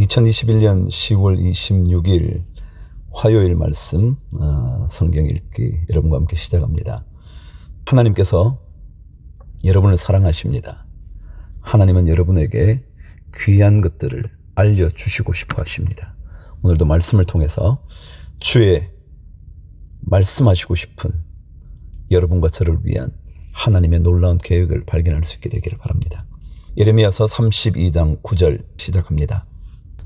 2021년 10월 26일 화요일 말씀 성경 읽기 여러분과 함께 시작합니다. 하나님께서 여러분을 사랑하십니다. 하나님은 여러분에게 귀한 것들을 알려주시고 싶어 하십니다. 오늘도 말씀을 통해서 주의 말씀하시고 싶은 여러분과 저를 위한 하나님의 놀라운 계획을 발견할 수 있게 되기를 바랍니다. 예레미야서 32장 9절 시작합니다.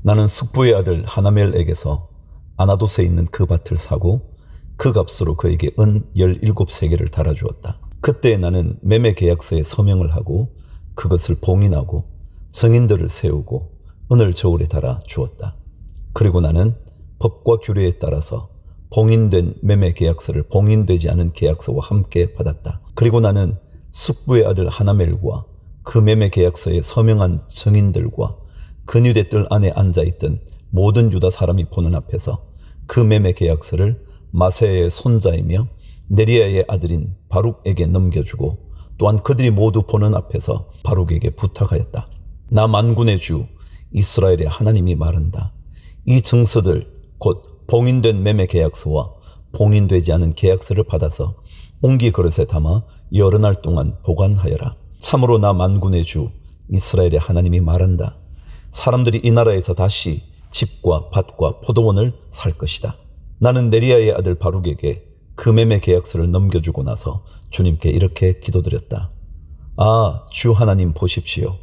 나는 숙부의 아들 하나멜에게서 아나돗에 있는 그 밭을 사고 그 값으로 그에게 은 17세겔을 달아주었다. 그때 나는 매매 계약서에 서명을 하고 그것을 봉인하고 증인들을 세우고 은을 저울에 달아 주었다. 그리고 나는 법과 규례에 따라서 봉인된 매매 계약서를 봉인되지 않은 계약서와 함께 받았다. 그리고 나는 숙부의 아들 하나멜과 그 매매 계약서에 서명한 증인들과 근유대 뜰 안에 앉아있던 모든 유다 사람이 보는 앞에서 그 매매 계약서를 마세의 손자이며 네리야의 아들인 바룩에게 넘겨주고 또한 그들이 모두 보는 앞에서 바룩에게 부탁하였다. 나 만군의 주 이스라엘의 하나님이 말한다. 이 증서들 곧 봉인된 매매 계약서와 봉인되지 않은 계약서를 받아서 옹기 그릇에 담아 여러 날 동안 보관하여라. 참으로 나 만군의 주 이스라엘의 하나님이 말한다. 사람들이 이 나라에서 다시 집과 밭과 포도원을 살 것이다. 나는 네리야의 아들 바룩에게 그 매매 계약서를 넘겨주고 나서 주님께 이렇게 기도드렸다. 아, 주 하나님 보십시오.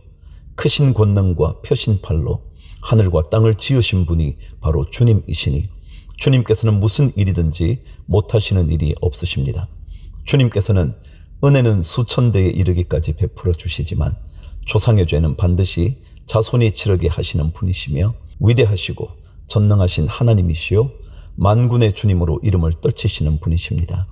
크신 권능과 펴신 팔로 하늘과 땅을 지으신 분이 바로 주님이시니 주님께서는 무슨 일이든지 못하시는 일이 없으십니다. 주님께서는 은혜는 수천 대에 이르기까지 베풀어 주시지만 조상의 죄는 반드시 자손이 치르게 하시는 분이시며 위대하시고 전능하신 하나님이시요 만군의 주님으로 이름을 떨치시는 분이십니다.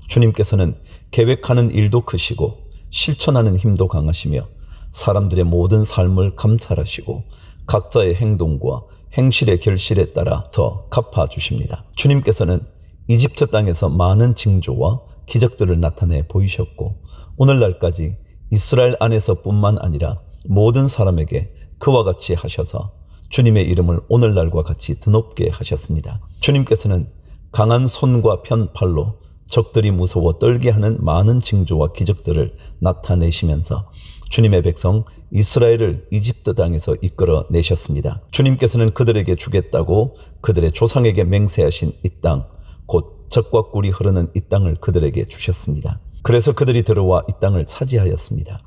주님께서는 계획하는 일도 크시고 실천하는 힘도 강하시며 사람들의 모든 삶을 감찰하시고 각자의 행동과 행실의 결실에 따라 더 갚아주십니다. 주님께서는 이집트 땅에서 많은 징조와 기적들을 나타내 보이셨고 오늘날까지 이스라엘 안에서뿐만 아니라 모든 사람에게 그와 같이 하셔서 주님의 이름을 오늘날과 같이 드높게 하셨습니다. 주님께서는 강한 손과 편팔로 적들이 무서워 떨게 하는 많은 징조와 기적들을 나타내시면서 주님의 백성 이스라엘을 이집트 땅에서 이끌어 내셨습니다. 주님께서는 그들에게 주겠다고 그들의 조상에게 맹세하신 이 땅, 곧 젖과 꿀이 흐르는 이 땅을 그들에게 주셨습니다. 그래서 그들이 들어와 이 땅을 차지하였습니다.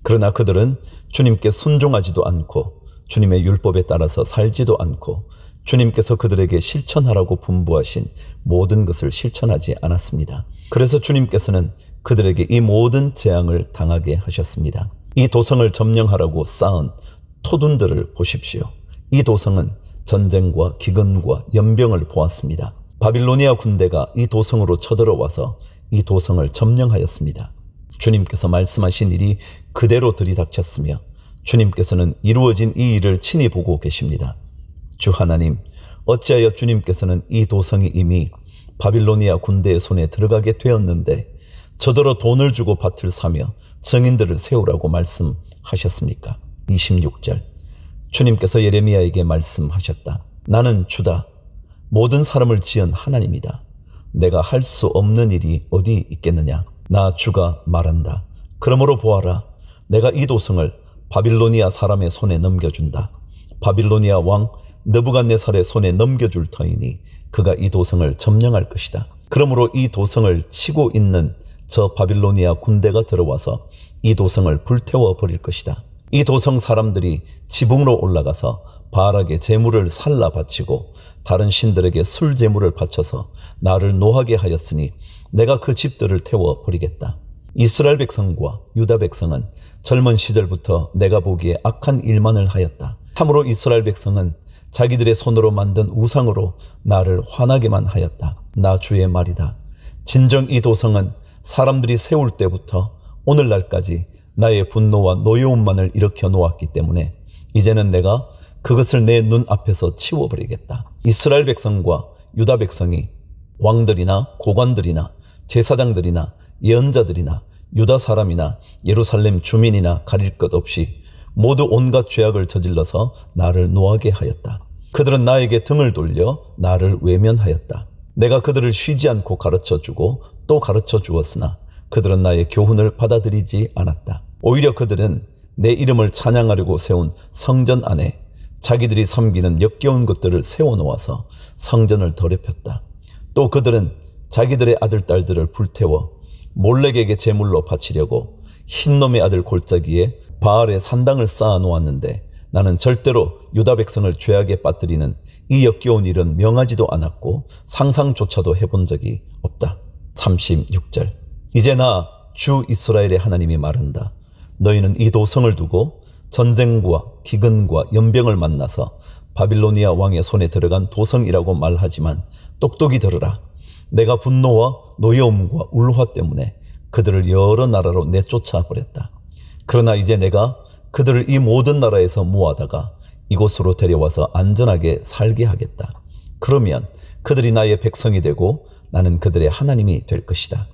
그러나 그들은 주님께 순종하지도 않고 주님의 율법에 따라서 살지도 않고 주님께서 그들에게 실천하라고 분부하신 모든 것을 실천하지 않았습니다. 그래서 주님께서는 그들에게 이 모든 재앙을 당하게 하셨습니다. 이 도성을 점령하라고 쌓은 토둔들을 보십시오. 이 도성은 전쟁과 기근과 연병을 보았습니다. 바빌로니아 군대가 이 도성으로 쳐들어와서 이 도성을 점령하였습니다. 주님께서 말씀하신 일이 그대로 들이닥쳤으며 주님께서는 이루어진 이 일을 친히 보고 계십니다. 주 하나님, 어찌하여 주님께서는 이 도성이 이미 바빌로니아 군대의 손에 들어가게 되었는데 저더러 돈을 주고 밭을 사며 증인들을 세우라고 말씀하셨습니까? 26절 주님께서 예레미야에게 말씀하셨다. 나는 주다. 모든 사람을 지은 하나님이다. 내가 할 수 없는 일이 어디 있겠느냐? 나 주가 말한다. 그러므로 보아라. 내가 이 도성을 바빌로니아 사람의 손에 넘겨준다. 바빌로니아 왕 느부갓네살의 손에 넘겨줄 터이니 그가 이 도성을 점령할 것이다. 그러므로 이 도성을 치고 있는 저 바빌로니아 군대가 들어와서 이 도성을 불태워 버릴 것이다. 이 도성 사람들이 지붕으로 올라가서 바알에게 제물을 살라 바치고 다른 신들에게 술 제물을 바쳐서 나를 노하게 하였으니 내가 그 집들을 태워 버리겠다. 이스라엘 백성과 유다 백성은 젊은 시절부터 내가 보기에 악한 일만을 하였다. 참으로 이스라엘 백성은 자기들의 손으로 만든 우상으로 나를 화나게만 하였다. 나 주의 말이다. 진정 이 도성은 사람들이 세울 때부터 오늘날까지 나의 분노와 노여움만을 일으켜 놓았기 때문에 이제는 내가 그것을 내 눈앞에서 치워버리겠다. 이스라엘 백성과 유다 백성이 왕들이나 고관들이나 제사장들이나 예언자들이나 유다 사람이나 예루살렘 주민이나 가릴 것 없이 모두 온갖 죄악을 저질러서 나를 노하게 하였다. 그들은 나에게 등을 돌려 나를 외면하였다. 내가 그들을 쉬지 않고 가르쳐주고 또 가르쳐 주었으나 그들은 나의 교훈을 받아들이지 않았다. 오히려 그들은 내 이름을 찬양하려고 세운 성전 안에 자기들이 섬기는 역겨운 것들을 세워놓아서 성전을 더럽혔다. 또 그들은 자기들의 아들 딸들을 불태워 몰렉에게 제물로 바치려고 흰놈의 아들 골짜기에 바알의 산당을 쌓아놓았는데 나는 절대로 유다 백성을 죄악에 빠뜨리는 이 역겨운 일은 명하지도 않았고 상상조차도 해본 적이 없다. 36절. 이제 나 주 이스라엘의 하나님이 말한다. 너희는 이 도성을 두고 전쟁과 기근과 연병을 만나서 바빌로니아 왕의 손에 들어간 도성이라고 말하지만 똑똑히 들으라. 내가 분노와 노여움과 울화 때문에 그들을 여러 나라로 내쫓아 버렸다. 그러나 이제 내가 그들을 이 모든 나라에서 모아다가 이곳으로 데려와서 안전하게 살게 하겠다. 그러면 그들이 나의 백성이 되고 나는 그들의 하나님이 될 것이다.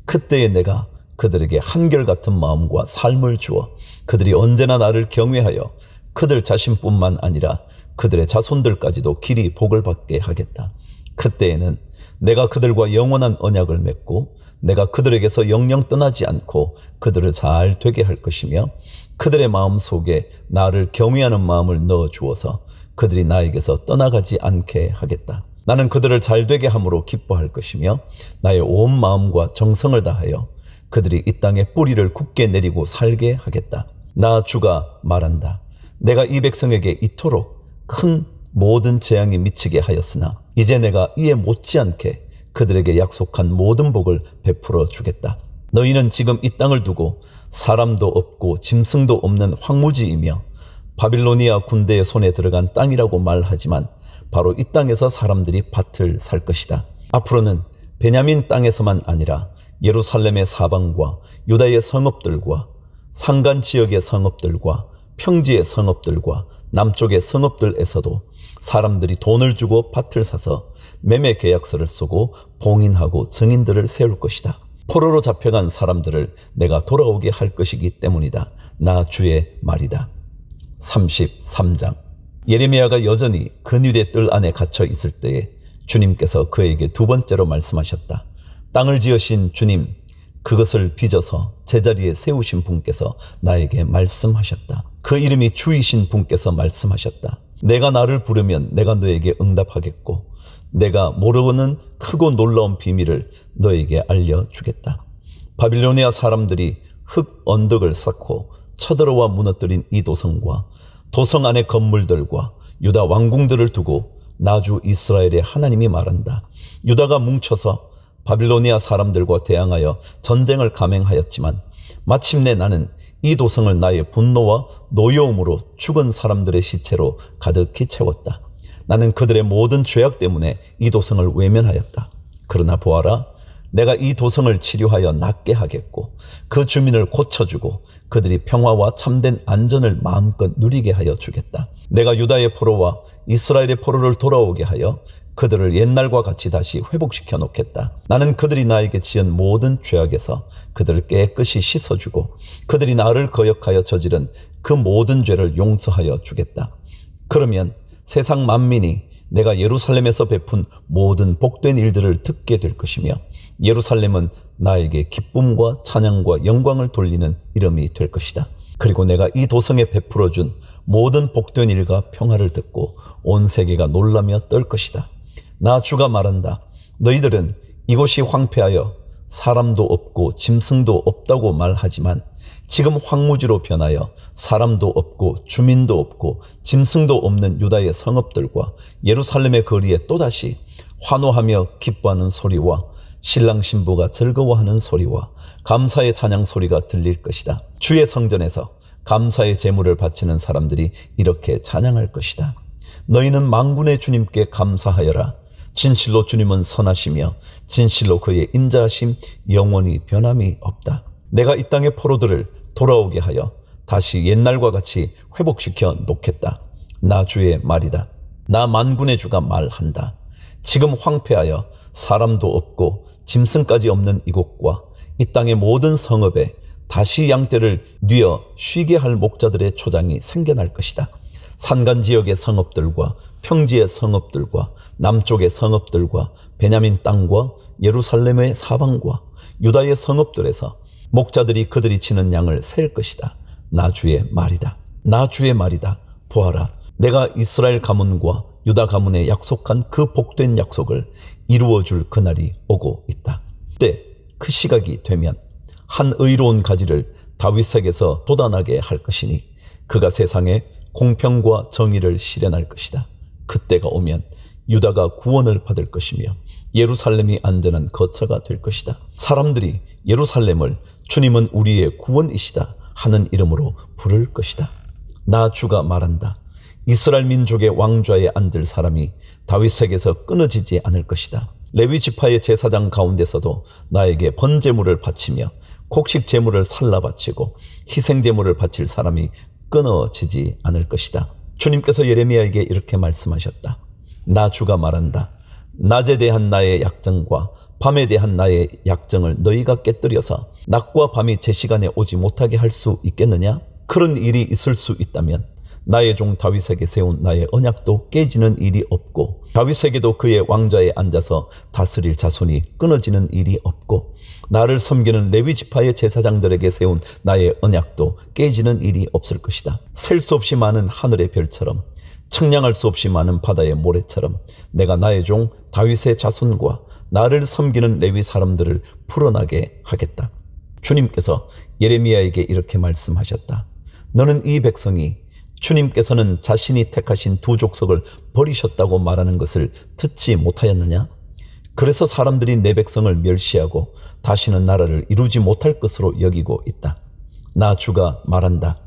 그때에 내가 그들에게 한결같은 마음과 삶을 주어 그들이 언제나 나를 경외하여 그들 자신뿐만 아니라 그들의 자손들까지도 길이 복을 받게 하겠다. 그때에는 내가 그들과 영원한 언약을 맺고 내가 그들에게서 영영 떠나지 않고 그들을 잘 되게 할 것이며 그들의 마음 속에 나를 경외하는 마음을 넣어 주어서 그들이 나에게서 떠나가지 않게 하겠다. 나는 그들을 잘 되게 함으로 기뻐할 것이며 나의 온 마음과 정성을 다하여 그들이 이 땅에 뿌리를 굳게 내리고 살게 하겠다. 나 주가 말한다. 내가 이 백성에게 이토록 큰 모든 재앙이 미치게 하였으나 이제 내가 이에 못지않게 그들에게 약속한 모든 복을 베풀어 주겠다. 너희는 지금 이 땅을 두고 사람도 없고 짐승도 없는 황무지이며 바빌로니아 군대의 손에 들어간 땅이라고 말하지만 바로 이 땅에서 사람들이 밭을 살 것이다. 앞으로는 베냐민 땅에서만 아니라 예루살렘의 사방과 유다의 성읍들과 산간 지역의 성읍들과 평지의 성읍들과 남쪽의 성읍들에서도 사람들이 돈을 주고 밭을 사서 매매 계약서를 쓰고 봉인하고 증인들을 세울 것이다. 포로로 잡혀간 사람들을 내가 돌아오게 할 것이기 때문이다. 나 주의 말이다. 33장. 예레미야가 여전히 근유대 뜰 안에 갇혀 있을 때에 주님께서 그에게 두 번째로 말씀하셨다. 땅을 지으신 주님, 그것을 빚어서 제자리에 세우신 분께서 나에게 말씀하셨다. 그 이름이 주이신 분께서 말씀하셨다. 내가 나를 부르면 내가 너에게 응답하겠고 내가 모르는 크고 놀라운 비밀을 너에게 알려주겠다. 바빌로니아 사람들이 흙 언덕을 쌓고 쳐들어와 무너뜨린 이 도성과 도성 안의 건물들과 유다 왕궁들을 두고 나주 이스라엘의 하나님이 말한다. 유다가 뭉쳐서 바빌로니아 사람들과 대항하여 전쟁을 감행하였지만 마침내 나는 이 도성을 나의 분노와 노여움으로 죽은 사람들의 시체로 가득히 채웠다. 나는 그들의 모든 죄악 때문에 이 도성을 외면하였다. 그러나 보아라, 내가 이 도성을 치료하여 낫게 하겠고 그 주민을 고쳐주고 그들이 평화와 참된 안전을 마음껏 누리게 하여 주겠다. 내가 유다의 포로와 이스라엘의 포로를 돌아오게 하여 그들을 옛날과 같이 다시 회복시켜 놓겠다. 나는 그들이 나에게 지은 모든 죄악에서 그들을 깨끗이 씻어주고 그들이 나를 거역하여 저지른 그 모든 죄를 용서하여 주겠다. 그러면 세상 만민이 내가 예루살렘에서 베푼 모든 복된 일들을 듣게 될 것이며 예루살렘은 나에게 기쁨과 찬양과 영광을 돌리는 이름이 될 것이다. 그리고 내가 이 도성에 베풀어준 모든 복된 일과 평화를 듣고 온 세계가 놀라며 떨 것이다. 나 주가 말한다. 너희들은 이곳이 황폐하여 사람도 없고 짐승도 없다고 말하지만 지금 황무지로 변하여 사람도 없고 주민도 없고 짐승도 없는 유다의 성읍들과 예루살렘의 거리에 또다시 환호하며 기뻐하는 소리와 신랑 신부가 즐거워하는 소리와 감사의 찬양 소리가 들릴 것이다. 주의 성전에서 감사의 제물을 바치는 사람들이 이렇게 찬양할 것이다. 너희는 만군의 주님께 감사하여라. 진실로 주님은 선하시며 진실로 그의 인자하심 영원히 변함이 없다. 내가 이 땅의 포로들을 돌아오게 하여 다시 옛날과 같이 회복시켜 놓겠다. 나 주의 말이다. 나 만군의 주가 말한다. 지금 황폐하여 사람도 없고 짐승까지 없는 이곳과 이 땅의 모든 성읍에 다시 양떼를 뉘어 쉬게 할 목자들의 초장이 생겨날 것이다. 산간 지역의 성읍들과 평지의 성읍들과 남쪽의 성읍들과 베냐민 땅과 예루살렘의 사방과 유다의 성읍들에서 목자들이 그들이 치는 양을 셀 것이다. 나 주의 말이다. 나 주의 말이다. 보아라, 내가 이스라엘 가문과 유다 가문에 약속한 그 복된 약속을 이루어줄 그날이 오고 있다. 그때 그 시각이 되면 한 의로운 가지를 다윗에게서 돋아나게 할 것이니 그가 세상에 공평과 정의를 실현할 것이다. 그때가 오면 유다가 구원을 받을 것이며 예루살렘이 안전한 거처가 될 것이다. 사람들이 예루살렘을 주님은 우리의 구원이시다 하는 이름으로 부를 것이다. 나 주가 말한다. 이스라엘 민족의 왕좌에 앉을 사람이 다윗에게서 끊어지지 않을 것이다. 레위 지파의 제사장 가운데서도 나에게 번제물을 바치며 곡식 제물을 살라 바치고 희생 제물을 바칠 사람이 끊어지지 않을 것이다. 주님께서 예레미야에게 이렇게 말씀하셨다. 나 주가 말한다. 낮에 대한 나의 약정과 밤에 대한 나의 약정을 너희가 깨뜨려서 낮과 밤이 제 시간에 오지 못하게 할 수 있겠느냐? 그런 일이 있을 수 있다면 나의 종 다윗에게 세운 나의 언약도 깨지는 일이 없고 다윗에게도 그의 왕좌에 앉아서 다스릴 자손이 끊어지는 일이 없고 나를 섬기는 레위 지파의 제사장들에게 세운 나의 언약도 깨지는 일이 없을 것이다. 셀 수 없이 많은 하늘의 별처럼 측량할 수 없이 많은 바다의 모래처럼 내가 나의 종 다윗의 자손과 나를 섬기는 레위 사람들을 풀어나게 하겠다. 주님께서 예레미야에게 이렇게 말씀하셨다. 너는 이 백성이 주님께서는 자신이 택하신 두 족속을 버리셨다고 말하는 것을 듣지 못하였느냐? 그래서 사람들이 내 백성을 멸시하고 다시는 나라를 이루지 못할 것으로 여기고 있다. 나 주가 말한다.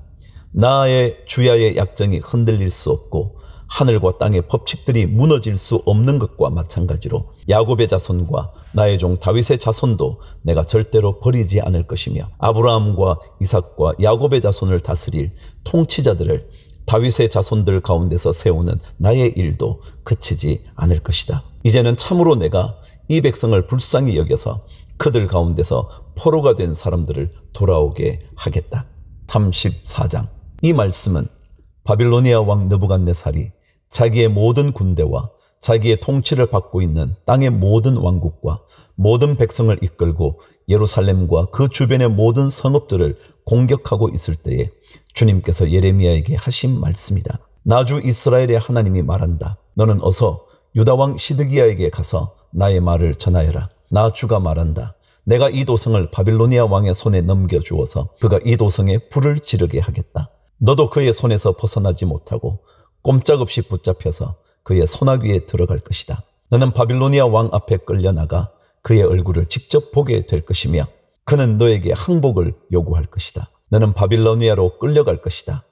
나의 주야의 약정이 흔들릴 수 없고 하늘과 땅의 법칙들이 무너질 수 없는 것과 마찬가지로 야곱의 자손과 나의 종 다윗의 자손도 내가 절대로 버리지 않을 것이며 아브라함과 이삭과 야곱의 자손을 다스릴 통치자들을 다윗의 자손들 가운데서 세우는 나의 일도 그치지 않을 것이다. 이제는 참으로 내가 이 백성을 불쌍히 여겨서 그들 가운데서 포로가 된 사람들을 돌아오게 하겠다. 34장. 이 말씀은 바빌로니아 왕 느부갓네살이 자기의 모든 군대와 자기의 통치를 받고 있는 땅의 모든 왕국과 모든 백성을 이끌고 예루살렘과 그 주변의 모든 성읍들을 공격하고 있을 때에 주님께서 예레미야에게 하신 말씀이다. 나주 이스라엘의 하나님이 말한다. 너는 어서 유다 왕 시드기야에게 가서 나의 말을 전하여라. 나 주가 말한다. 내가 이 도성을 바빌로니아 왕의 손에 넘겨주어서 그가 이 도성에 불을 지르게 하겠다. 너도 그의 손에서 벗어나지 못하고 꼼짝없이 붙잡혀서 그의 소나귀에 들어갈 것이다. 너는 바빌로니아 왕 앞에 끌려나가 그의 얼굴을 직접 보게 될 것이며 그는 너에게 항복을 요구할 것이다. 너는 바빌로니아로 끌려갈 것이다.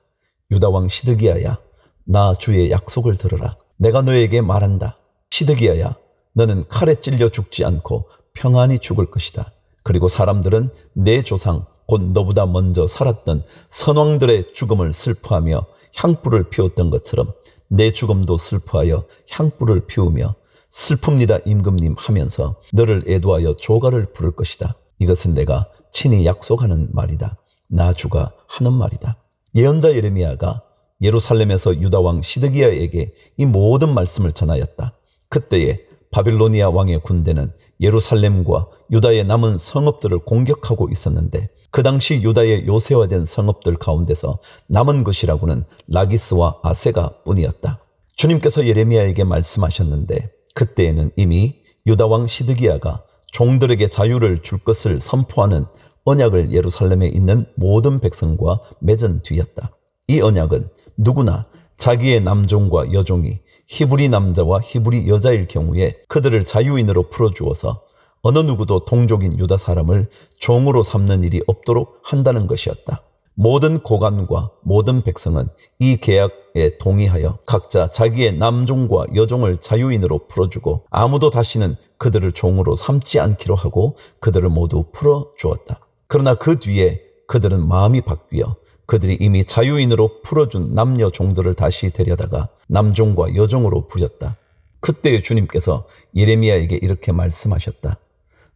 유다 왕 시드기야야, 나 주의 약속을 들으라. 내가 너에게 말한다. 시드기야야, 너는 칼에 찔려 죽지 않고 평안히 죽을 것이다. 그리고 사람들은 내 조상 곧 너보다 먼저 살았던 선왕들의 죽음을 슬퍼하며 향불을 피웠던 것처럼 내 죽음도 슬퍼하여 향불을 피우며 슬픕니다 임금님 하면서 너를 애도하여 조가를 부를 것이다. 이것은 내가 친히 약속하는 말이다. 나 주가 하는 말이다. 예언자 예레미야가 예루살렘에서 유다 왕 시드기야에게 이 모든 말씀을 전하였다. 그때에 바빌로니아 왕의 군대는 예루살렘과 유다의 남은 성읍들을 공격하고 있었는데 그 당시 유다의 요새화된 성읍들 가운데서 남은 것이라고는 라기스와 아세가 뿐이었다. 주님께서 예레미야에게 말씀하셨는데 그때에는 이미 유다 왕 시드기야가 종들에게 자유를 줄 것을 선포하는 언약을 예루살렘에 있는 모든 백성과 맺은 뒤였다. 이 언약은 누구나 자기의 남종과 여종이 히브리 남자와 히브리 여자일 경우에 그들을 자유인으로 풀어주어서 어느 누구도 동족인 유다 사람을 종으로 삼는 일이 없도록 한다는 것이었다. 모든 고관과 모든 백성은 이 계약에 동의하여 각자 자기의 남종과 여종을 자유인으로 풀어주고 아무도 다시는 그들을 종으로 삼지 않기로 하고 그들을 모두 풀어주었다. 그러나 그 뒤에 그들은 마음이 바뀌어 그들이 이미 자유인으로 풀어준 남녀 종들을 다시 데려다가 남종과 여종으로 부렸다. 그때 주님께서 예레미야에게 이렇게 말씀하셨다.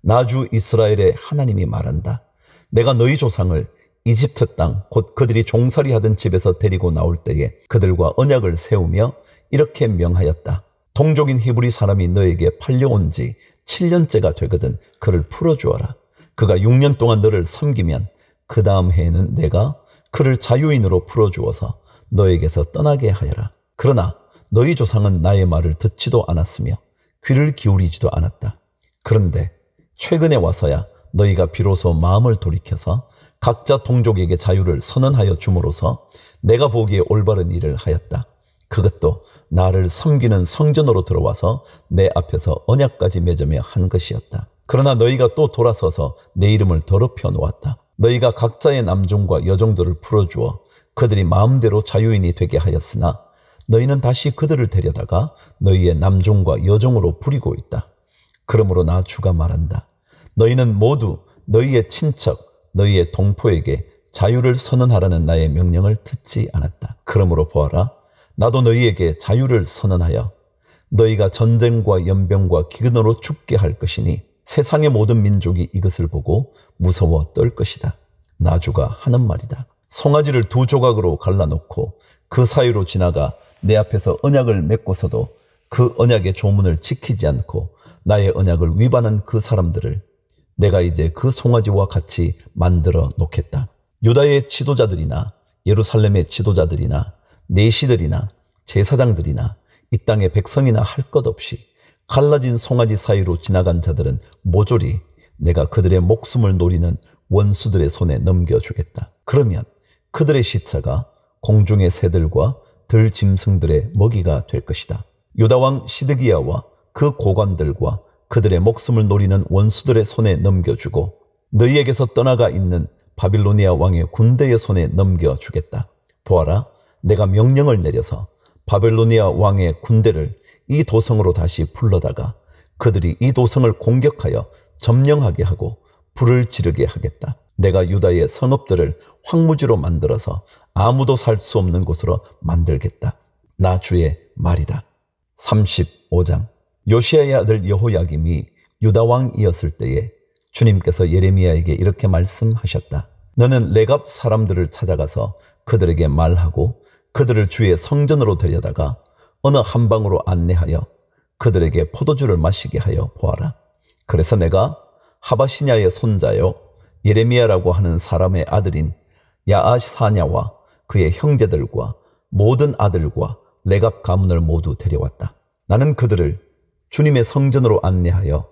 나주 이스라엘의 하나님이 말한다. 내가 너희 조상을 이집트 땅 곧 그들이 종살이하던 집에서 데리고 나올 때에 그들과 언약을 세우며 이렇게 명하였다. 동족인 히브리 사람이 너에게 팔려온 지 7년째가 되거든 그를 풀어주어라. 그가 6년 동안 너를 섬기면 그 다음 해에는 내가 그를 자유인으로 풀어주어서 너에게서 떠나게 하여라. 그러나 너희 조상은 나의 말을 듣지도 않았으며 귀를 기울이지도 않았다. 그런데 최근에 와서야 너희가 비로소 마음을 돌이켜서 각자 동족에게 자유를 선언하여 줌으로써 내가 보기에 올바른 일을 하였다. 그것도 나를 섬기는 성전으로 들어와서 내 앞에서 언약까지 맺으며 한 것이었다. 그러나 너희가 또 돌아서서 내 이름을 더럽혀 놓았다. 너희가 각자의 남종과 여종들을 풀어주어 그들이 마음대로 자유인이 되게 하였으나 너희는 다시 그들을 데려다가 너희의 남종과 여종으로 부리고 있다. 그러므로 나 주가 말한다. 너희는 모두 너희의 친척, 너희의 동포에게 자유를 선언하라는 나의 명령을 듣지 않았다. 그러므로 보아라. 나도 너희에게 자유를 선언하여 너희가 전쟁과 연병과 기근으로 죽게 할 것이니 세상의 모든 민족이 이것을 보고 무서워 떨 것이다. 나 주가 하는 말이다. 송아지를 2조각으로 갈라놓고 그 사이로 지나가 내 앞에서 언약을 맺고서도 그 언약의 조문을 지키지 않고 나의 언약을 위반한 그 사람들을 내가 이제 그 송아지와 같이 만들어 놓겠다. 유다의 지도자들이나 예루살렘의 지도자들이나 내시들이나 제사장들이나 이 땅의 백성이나 할 것 없이 갈라진 송아지 사이로 지나간 자들은 모조리 내가 그들의 목숨을 노리는 원수들의 손에 넘겨주겠다. 그러면 그들의 시체가 공중의 새들과 들짐승들의 먹이가 될 것이다. 유다왕 시드기야와 그 고관들과 그들의 목숨을 노리는 원수들의 손에 넘겨주고 너희에게서 떠나가 있는 바빌로니아 왕의 군대의 손에 넘겨주겠다. 보아라, 내가 명령을 내려서 바빌로니아 왕의 군대를 이 도성으로 다시 불러다가 그들이 이 도성을 공격하여 점령하게 하고 불을 지르게 하겠다. 내가 유다의 성읍들을 황무지로 만들어서 아무도 살 수 없는 곳으로 만들겠다. 나 주의 말이다. 35장. 요시야의 아들 여호야김이 유다 왕이었을 때에 주님께서 예레미야에게 이렇게 말씀하셨다. 너는 레갑 사람들을 찾아가서 그들에게 말하고 그들을 주의 성전으로 데려다가 어느 한방으로 안내하여 그들에게 포도주를 마시게 하여 보아라. 그래서 내가 하바시냐의 손자요 예레미야라고 하는 사람의 아들인 야아사냐와 그의 형제들과 모든 아들과 레갑 가문을 모두 데려왔다. 나는 그들을 주님의 성전으로 안내하여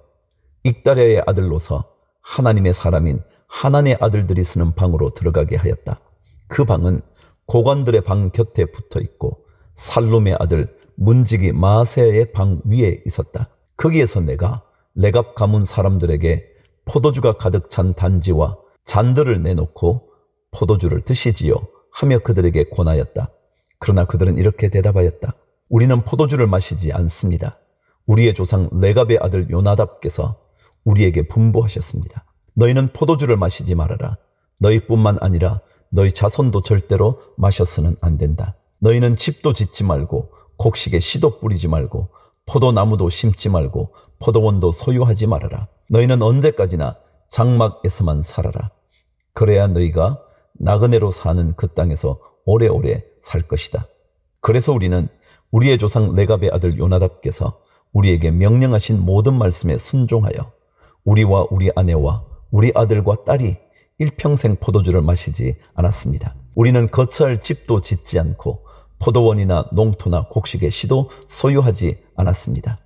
익다랴의 아들로서 하나님의 사람인 하난의 아들들이 쓰는 방으로 들어가게 하였다. 그 방은 고관들의 방 곁에 붙어 있고 살룸의 아들 문지기 마아세야의 방 위에 있었다. 거기에서 내가 레갑 가문 사람들에게 포도주가 가득 찬 단지와 잔들을 내놓고 포도주를 드시지요 하며 그들에게 권하였다. 그러나 그들은 이렇게 대답하였다. 우리는 포도주를 마시지 않습니다. 우리의 조상 레갑의 아들 요나답께서 우리에게 분부하셨습니다. 너희는 포도주를 마시지 말아라. 너희뿐만 아니라 너희 자손도 절대로 마셔서는 안 된다. 너희는 집도 짓지 말고 곡식에 씨도 뿌리지 말고 포도나무도 심지 말고 포도원도 소유하지 말아라. 너희는 언제까지나 장막에서만 살아라. 그래야 너희가 나그네로 사는 그 땅에서 오래오래 살 것이다. 그래서 우리는 우리의 조상 레갑의 아들 요나답께서 우리에게 명령하신 모든 말씀에 순종하여 우리와 우리 아내와 우리 아들과 딸이 일평생 포도주를 마시지 않았습니다. 우리는 거처할 집도 짓지 않고 포도원이나 농토나 곡식의 씨도 소유하지 않았습니다.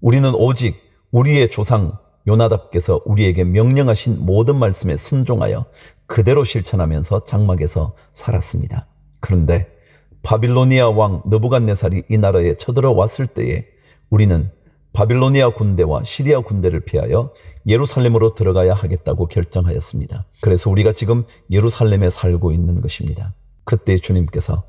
우리는 오직 우리의 조상 요나답께서 우리에게 명령하신 모든 말씀에 순종하여 그대로 실천하면서 장막에서 살았습니다. 그런데 바빌로니아 왕 느부갓네살이 이 나라에 쳐들어왔을 때에 우리는 바빌로니아 군대와 시리아 군대를 피하여 예루살렘으로 들어가야 하겠다고 결정하였습니다. 그래서 우리가 지금 예루살렘에 살고 있는 것입니다. 그때 주님께서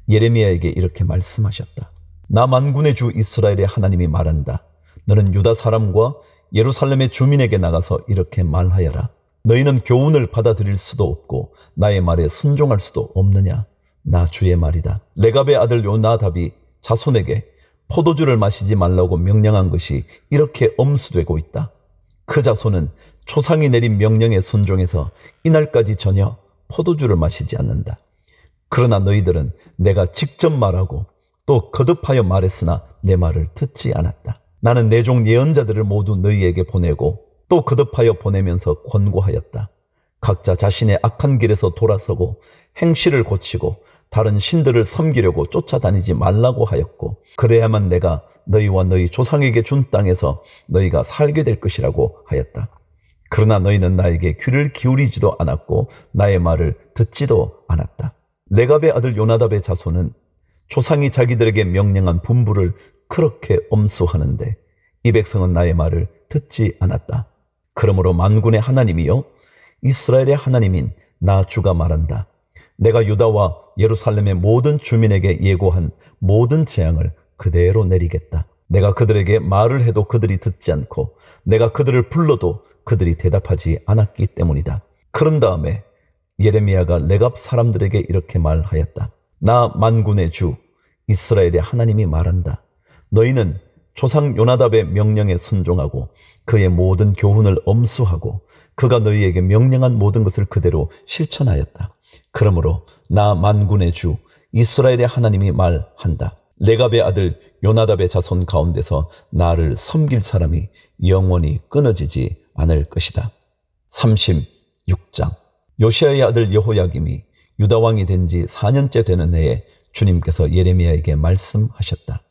예레미야에게 이렇게 말씀하셨다. 나 만군의 주 이스라엘의 하나님이 말한다. 너는 유다 사람과 예루살렘의 주민에게 나가서 이렇게 말하여라. 너희는 교훈을 받아들일 수도 없고 나의 말에 순종할 수도 없느냐. 나 주의 말이다. 레갑의 아들 요나답이 자손에게 포도주를 마시지 말라고 명령한 것이 이렇게 엄수되고 있다. 그 자손은 초상이 내린 명령에 순종해서 이날까지 전혀 포도주를 마시지 않는다. 그러나 너희들은 내가 직접 말하고 또 거듭하여 말했으나 내 말을 듣지 않았다. 나는 내 종 예언자들을 모두 너희에게 보내고 또 거듭하여 보내면서 권고하였다. 각자 자신의 악한 길에서 돌아서고 행실을 고치고 다른 신들을 섬기려고 쫓아다니지 말라고 하였고, 그래야만 내가 너희와 너희 조상에게 준 땅에서 너희가 살게 될 것이라고 하였다. 그러나 너희는 나에게 귀를 기울이지도 않았고 나의 말을 듣지도 않았다. 레갑의 아들 요나답의 자손은 조상이 자기들에게 명령한 분부를 그렇게 엄수하는데 이 백성은 나의 말을 듣지 않았다. 그러므로 만군의 하나님이요 이스라엘의 하나님인 나 주가 말한다. 내가 유다와 예루살렘의 모든 주민에게 예고한 모든 재앙을 그대로 내리겠다. 내가 그들에게 말을 해도 그들이 듣지 않고 내가 그들을 불러도 그들이 대답하지 않았기 때문이다. 그런 다음에 예레미야가 레갑 사람들에게 이렇게 말하였다. 나 만군의 주 이스라엘의 하나님이 말한다. 너희는 조상 요나답의 명령에 순종하고 그의 모든 교훈을 엄수하고 그가 너희에게 명령한 모든 것을 그대로 실천하였다. 그러므로 나 만군의 주 이스라엘의 하나님이 말한다. 레갑의 아들 요나답의 자손 가운데서 나를 섬길 사람이 영원히 끊어지지 않을 것이다. 36장. 요시야의 아들 여호야김이 유다 왕이 된 지 4년째 되는 해에 주님께서 예레미야에게 말씀하셨다.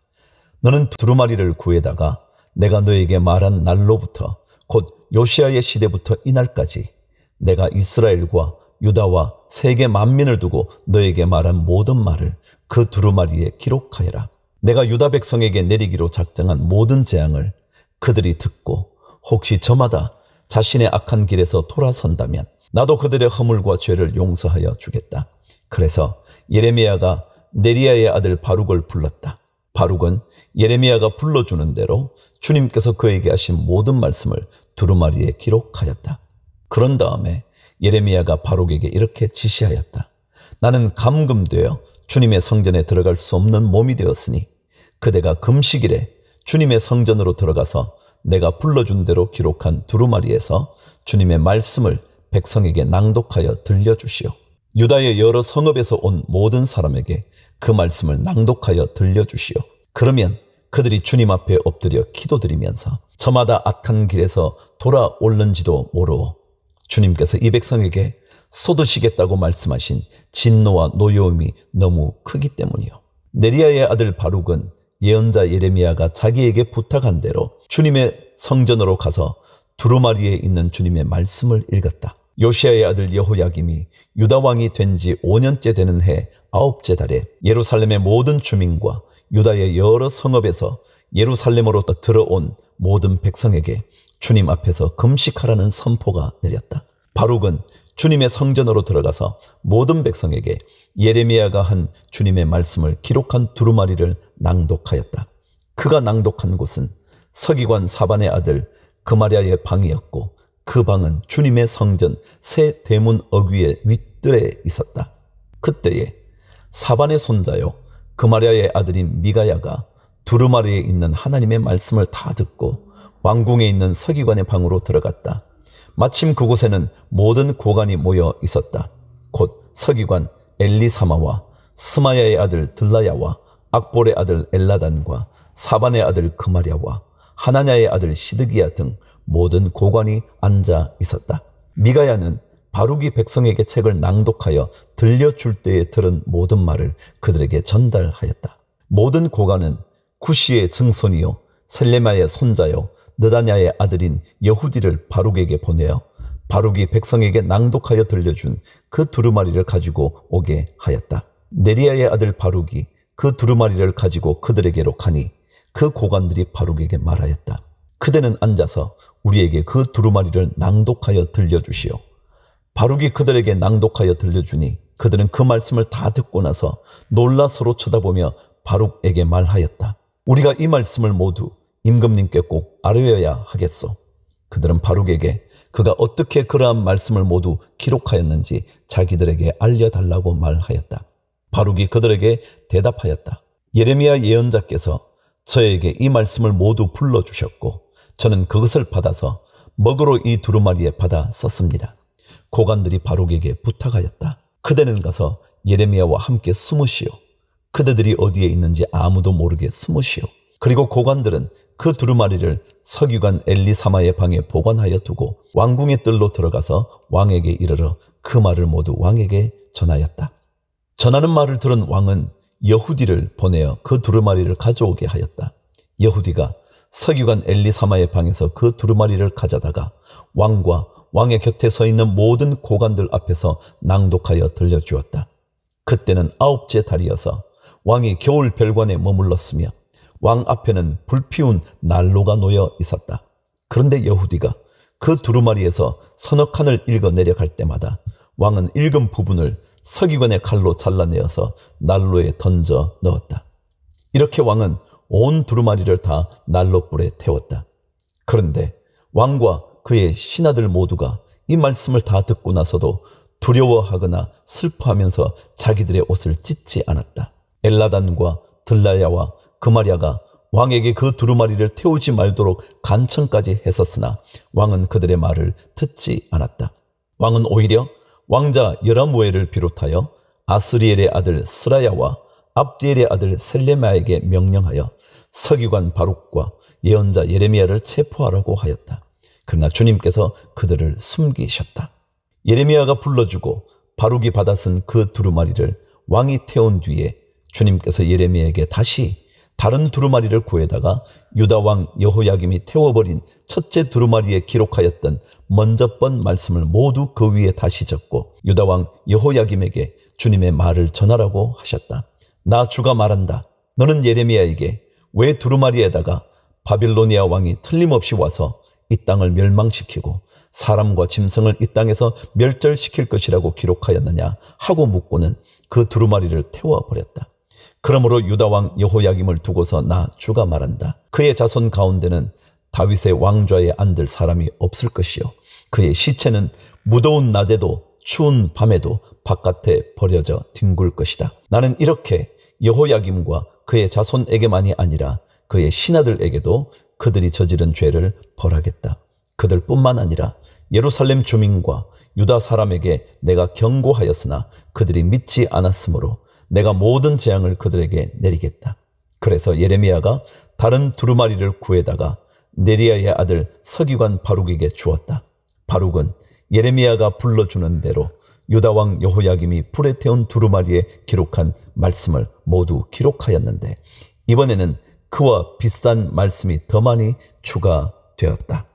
너는 두루마리를 구해다가 내가 너에게 말한 날로부터 곧 요시야의 시대부터 이날까지 내가 이스라엘과 유다와 세계 만민을 두고 너에게 말한 모든 말을 그 두루마리에 기록하여라. 내가 유다 백성에게 내리기로 작정한 모든 재앙을 그들이 듣고 혹시 저마다 자신의 악한 길에서 돌아선다면 나도 그들의 허물과 죄를 용서하여 주겠다. 그래서 예레미야가 네리야의 아들 바룩을 불렀다. 바룩은 예레미야가 불러주는 대로 주님께서 그에게 하신 모든 말씀을 두루마리에 기록하였다. 그런 다음에 예레미야가 바룩에게 이렇게 지시하였다. 나는 감금되어 주님의 성전에 들어갈 수 없는 몸이 되었으니 그대가 금식일에 주님의 성전으로 들어가서 내가 불러준 대로 기록한 두루마리에서 주님의 말씀을 백성에게 낭독하여 들려주시오. 유다의 여러 성읍에서 온 모든 사람에게 그 말씀을 낭독하여 들려주시오. 그러면 그들이 주님 앞에 엎드려 기도드리면서 저마다 악한 길에서 돌아올는지도 모르오. 주님께서 이 백성에게 쏟으시겠다고 말씀하신 진노와 노여움이 너무 크기 때문이요. 네리야의 아들 바룩은 예언자 예레미야가 자기에게 부탁한 대로 주님의 성전으로 가서 두루마리에 있는 주님의 말씀을 읽었다. 요시야의 아들 여호야김이 유다 왕이 된 지 5년째 되는 해 9째 달에 예루살렘의 모든 주민과 유다의 여러 성읍에서 예루살렘으로 들어온 모든 백성에게 주님 앞에서 금식하라는 선포가 내렸다. 바룩은 주님의 성전으로 들어가서 모든 백성에게 예레미야가 한 주님의 말씀을 기록한 두루마리를 낭독하였다. 그가 낭독한 곳은 서기관 사반의 아들 그마랴의 방이었고 그 방은 주님의 성전 새 대문 어귀의 윗뜰에 있었다. 그때에 사반의 손자요 그마랴의 아들인 미가야가 두루마리에 있는 하나님의 말씀을 다 듣고 왕궁에 있는 서기관의 방으로 들어갔다. 마침 그곳에는 모든 고관이 모여 있었다. 곧 서기관 엘리사마와 스마야의 아들 들라야와 악볼의 아들 엘라단과 사반의 아들 그마랴와 하나냐의 아들 시드기야 등 모든 고관이 앉아 있었다. 미가야는 바룩이 백성에게 책을 낭독하여 들려줄 때에 들은 모든 말을 그들에게 전달하였다. 모든 고관은 쿠시의 증손이요 셀레마의 손자요 느다냐의 아들인 여후디를 바룩에게 보내어 바룩이 백성에게 낭독하여 들려준 그 두루마리를 가지고 오게 하였다. 네리야의 아들 바룩이 그 두루마리를 가지고 그들에게로 가니 그 고관들이 바룩에게 말하였다. 그대는 앉아서 우리에게 그 두루마리를 낭독하여 들려주시오. 바룩이 그들에게 낭독하여 들려주니 그들은 그 말씀을 다 듣고 나서 놀라 서로 쳐다보며 바룩에게 말하였다. 우리가 이 말씀을 모두 임금님께 꼭 알아야 하겠소. 그들은 바룩에게 그가 어떻게 그러한 말씀을 모두 기록하였는지 자기들에게 알려달라고 말하였다. 바룩이 그들에게 대답하였다. 예레미야 예언자께서 저에게 이 말씀을 모두 불러주셨고 저는 그것을 받아서 먹으로 이 두루마리에 받아 썼습니다. 고관들이 바룩에게 부탁하였다. 그대는 가서 예레미야와 함께 숨으시오. 그대들이 어디에 있는지 아무도 모르게 숨으시오. 그리고 고관들은 그 두루마리를 서기관 엘리사마의 방에 보관하여 두고 왕궁의 뜰로 들어가서 왕에게 이르러 그 말을 모두 왕에게 전하였다. 전하는 말을 들은 왕은 여후디를 보내어 그 두루마리를 가져오게 하였다. 여후디가 서기관 엘리사마의 방에서 그 두루마리를 가져다가 왕과 왕의 곁에 서 있는 모든 고관들 앞에서 낭독하여 들려주었다. 그때는 9째 달이어서 왕이 겨울 별관에 머물렀으며 왕 앞에는 불피운 난로가 놓여 있었다. 그런데 여후디가 그 두루마리에서 서너 칸을 읽어 내려갈 때마다 왕은 읽은 부분을 서기관의 칼로 잘라내어서 난로에 던져 넣었다. 이렇게 왕은 온 두루마리를 다 난로불에 태웠다. 그런데 왕과 그의 신하들 모두가 이 말씀을 다 듣고 나서도 두려워하거나 슬퍼하면서 자기들의 옷을 찢지 않았다. 엘라단과 들라야와 그마랴가 왕에게 그 두루마리를 태우지 말도록 간청까지 했었으나 왕은 그들의 말을 듣지 않았다. 왕은 오히려 왕자 여라무엘을 비롯하여 아스리엘의 아들 스라야와 압디엘의 아들 셀레마에게 명령하여 서기관 바룩과 예언자 예레미야를 체포하라고 하였다. 그러나 주님께서 그들을 숨기셨다. 예레미야가 불러주고 바룩이 받아쓴 그 두루마리를 왕이 태운 뒤에 주님께서 예레미야에게 다시 다른 두루마리를 구해다가 유다 왕 여호야김이 태워버린 첫째 두루마리에 기록하였던 먼저 번 말씀을 모두 그 위에 다시 적고 유다 왕 여호야김에게 주님의 말을 전하라고 하셨다. 나 주가 말한다. 너는 예레미야에게 왜 두루마리에다가 바빌로니아 왕이 틀림없이 와서 이 땅을 멸망시키고 사람과 짐승을 이 땅에서 멸절시킬 것이라고 기록하였느냐 하고 묻고는 그 두루마리를 태워버렸다. 그러므로 유다 왕 여호야김을 두고서 나 주가 말한다. 그의 자손 가운데는 다윗의 왕좌에 앉을 사람이 없을 것이요 그의 시체는 무더운 낮에도 추운 밤에도 바깥에 버려져 뒹굴 것이다. 나는 이렇게 여호야김과 그의 자손에게만이 아니라 그의 신하들에게도 그들이 저지른 죄를 벌하겠다. 그들뿐만 아니라 예루살렘 주민과 유다 사람에게 내가 경고하였으나 그들이 믿지 않았으므로 내가 모든 재앙을 그들에게 내리겠다. 그래서 예레미야가 다른 두루마리를 구해다가 네리야의 아들 서기관 바룩에게 주었다. 바룩은 예레미야가 불러주는 대로 유다 왕 여호야김이 불에 태운 두루마리에 기록한 말씀을 모두 기록하였는데 이번에는 그와 비슷한 말씀이 더 많이 추가되었다.